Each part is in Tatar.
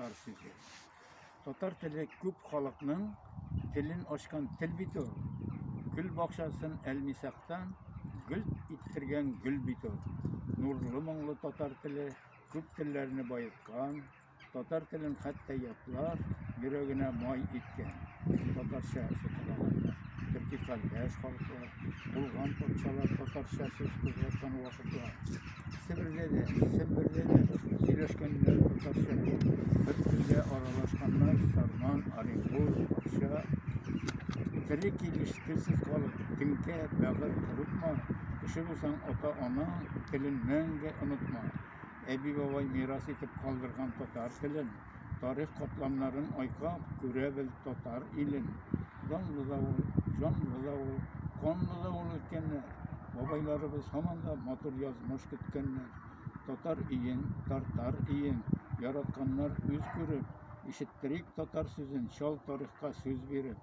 Tatar sözü. Tatar tili köp halkның tilin açkan til bitur. Gül bakşasın elmisaktan gül ittirgen gül bitur. Nurlu moңлы tatar tili köp tillerini bayıtkan. Tatar tilin hatta yatlar yüreğine may itken. Tatarşa sıkılanlar. Türkiye kalbeş halklar, bulgan topçalar Tatarşa söz kızartan vakıtlar. Simbirde de söyleşkenler Tatarşa, bir tilde aralaşkanlar Sarman, Arıkul, Akşa. Tiri kiliş tilsiz kalıp, tinke, bağır, kurutma. Kişi bulsan ata-ana tilin мәңге unutma. Ebi babay miras etip kaldırgan Tatar tilin, tarih katlamların aykap, görebil Tatar ilin. Canlı davul, kanlı davul ötkenler. Babaylarımız hamanda matur yazmış kütkenler. Tatar iyin, tartar iyin, yaratkanlar üz görüp, işittirik Tatar sözün, şal tarihka söz verip.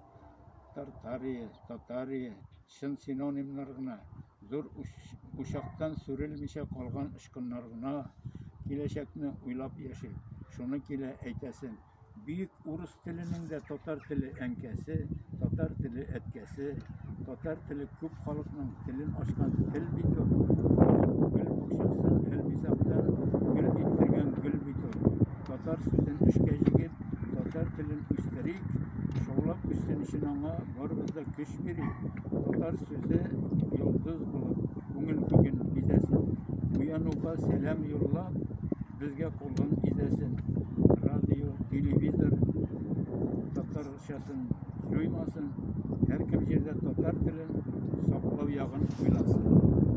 Tatariye, şın sinonimlarına, zor uşaktan sürülmişe kalgan ışkınlarına, kileşekni uylap yaşayıp, şunu kile eytesin. Büyük Urus tilinin de Tatar tili enkesi, Tatar tili etkesi, Tatar tili köp halkның tilin açkan til bitur. Gül bakşasın elmisaktan gül ittirgen gül bitur. Tatar sözün üçke jigit, Tatar tilin üsterik, şoğlap üstün işin ağa var bizde küş biri. Tatar sözü yıldız bulup, bugün bizesin. Uyanuğa selam yollap, bizge kolun izesin. Radyo, televizor, Tatarşasın duymasın. Her kim yerde Tatar tilin saklav yağın uylasın.